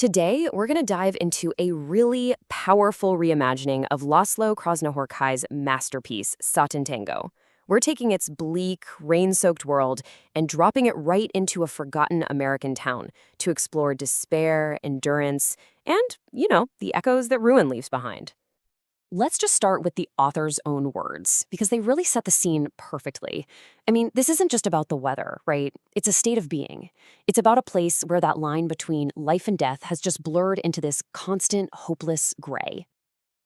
Today, we're going to dive into a really powerful reimagining of László Krasznahorkai's masterpiece, Satantango. We're taking its bleak, rain-soaked world and dropping it right into a forgotten American town to explore despair, endurance, and, the echoes that ruin leaves behind. Let's just start with the author's own words, because they really set the scene perfectly. I mean, this isn't just about the weather, right? It's a state of being. It's about a place where that line between life and death has just blurred into this constant, hopeless gray.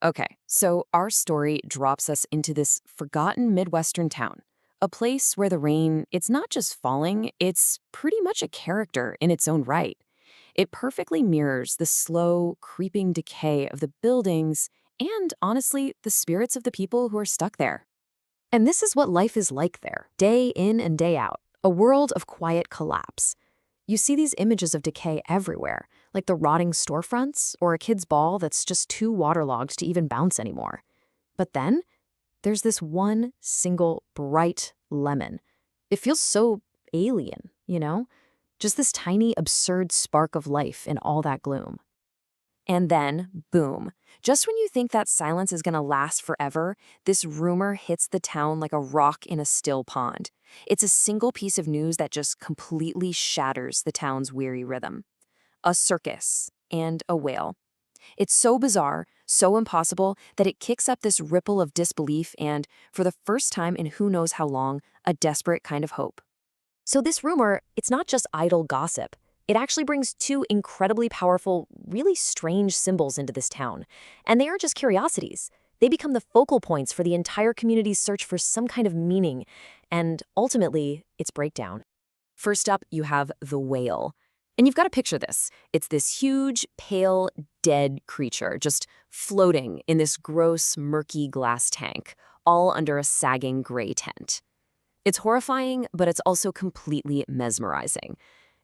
Okay, so our story drops us into this forgotten Midwestern town, a place where the rain, it's not just falling, it's pretty much a character in its own right. It perfectly mirrors the slow, creeping decay of the buildings and, honestly, the spirits of the people who are stuck there. And this is what life is like there, day in and day out, a world of quiet collapse. You see these images of decay everywhere, like the rotting storefronts or a kid's ball that's just too waterlogged to even bounce anymore. But then, there's this one single bright lemon. It feels so alien, Just this tiny, absurd spark of life in all that gloom. And then, boom, just when you think that silence is going to last forever, this rumor hits the town like a rock in a still pond. It's a single piece of news that just completely shatters the town's weary rhythm. A circus and a whale. It's so bizarre, so impossible, that it kicks up this ripple of disbelief and, for the first time in who knows how long, a desperate kind of hope. So this rumor, it's not just idle gossip. It actually brings two incredibly powerful, really strange symbols into this town. And they aren't just curiosities. They become the focal points for the entire community's search for some kind of meaning, and ultimately, its breakdown. First up, you have the whale. And you've got to picture this. It's this huge, pale, dead creature just floating in this gross, murky glass tank, all under a sagging gray tent. It's horrifying, but it's also completely mesmerizing.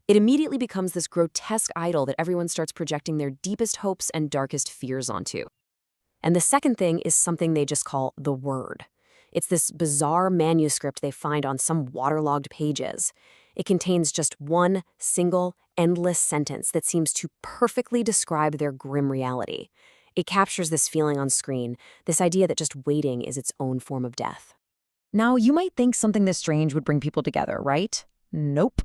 It immediately becomes this grotesque idol that everyone starts projecting their deepest hopes and darkest fears onto. And the second thing is something they just call the word. It's this bizarre manuscript they find on some waterlogged pages. It contains just one single, endless sentence that seems to perfectly describe their grim reality. It captures this feeling on screen, this idea that just waiting is its own form of death. Now, you might think something this strange would bring people together, right? Nope.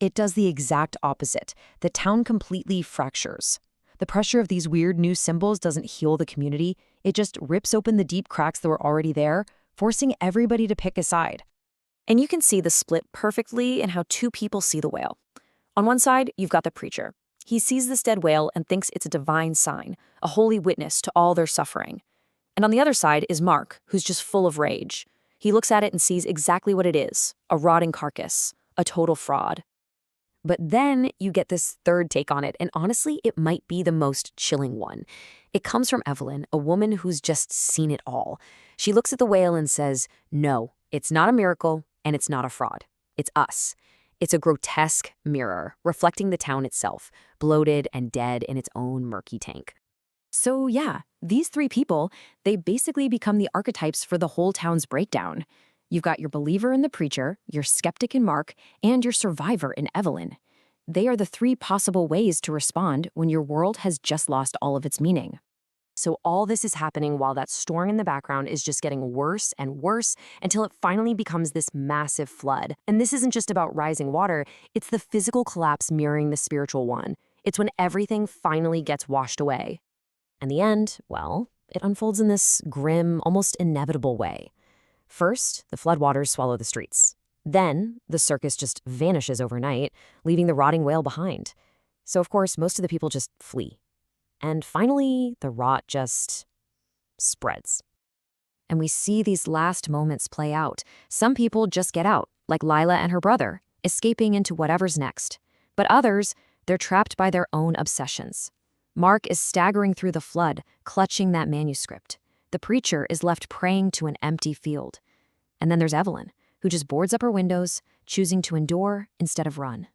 It does the exact opposite. The town completely fractures. The pressure of these weird new symbols doesn't heal the community. It just rips open the deep cracks that were already there, forcing everybody to pick a side. And you can see the split perfectly in how two people see the whale. On one side, you've got the preacher. He sees this dead whale and thinks it's a divine sign, a holy witness to all their suffering. And on the other side is Mark, who's just full of rage. He looks at it and sees exactly what it is, a rotting carcass, a total fraud. But then you get this third take on it, and honestly, it might be the most chilling one. It comes from Evelyn, a woman who's just seen it all. She looks at the whale and says, "No, it's not a miracle, and it's not a fraud. It's us." It's a grotesque mirror, reflecting the town itself, bloated and dead in its own murky tank. So yeah, these three people, they basically become the archetypes for the whole town's breakdown. You've got your believer in the preacher, your skeptic in Mark, and your survivor in Evelyn. They are the three possible ways to respond when your world has just lost all of its meaning. So all this is happening while that storm in the background is just getting worse and worse until it finally becomes this massive flood. And this isn't just about rising water, it's the physical collapse mirroring the spiritual one. It's when everything finally gets washed away. And the end, well, it unfolds in this grim, almost inevitable way. First, the floodwaters swallow the streets. Then, the circus just vanishes overnight, leaving the rotting whale behind. So, of course, most of the people just flee. And finally, the rot just spreads. And we see these last moments play out. Some people just get out, like Lila and her brother, escaping into whatever's next. But others, they're trapped by their own obsessions. Mark is staggering through the flood, clutching that manuscript. The preacher is left praying to an empty field. And then there's Evelyn, who just boards up her windows, choosing to endure instead of run.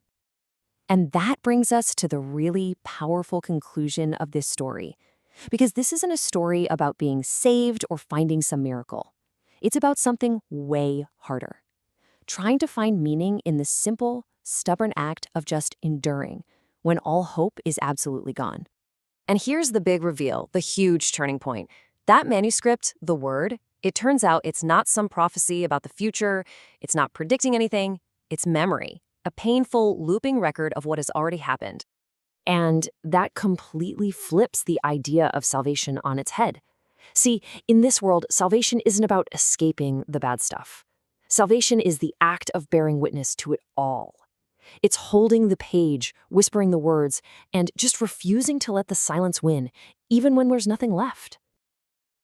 And that brings us to the really powerful conclusion of this story. Because this isn't a story about being saved or finding some miracle. It's about something way harder. Trying to find meaning in the simple, stubborn act of just enduring, when all hope is absolutely gone. And here's the big reveal, the huge turning point. That manuscript, the Word, it turns out it's not some prophecy about the future, it's not predicting anything, it's memory, a painful, looping record of what has already happened. And that completely flips the idea of salvation on its head. See, in this world, salvation isn't about escaping the bad stuff. Salvation is the act of bearing witness to it all. It's holding the page, whispering the words, and just refusing to let the silence win, even when there's nothing left.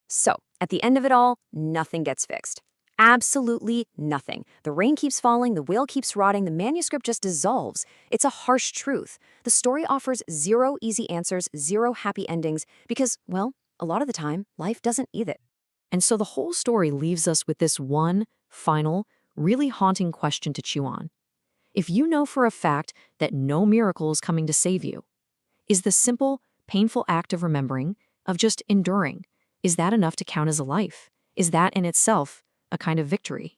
So, at the end of it all, nothing gets fixed. Absolutely nothing. The rain keeps falling, the whale keeps rotting, the manuscript just dissolves. It's a harsh truth. The story offers zero easy answers, zero happy endings, because, well, a lot of the time, life doesn't either. And so the whole story leaves us with this one, final, really haunting question to chew on. If you know for a fact that no miracle is coming to save you, is the simple, painful act of remembering, of just enduring, is that enough to count as a life? Is that in itself a kind of victory?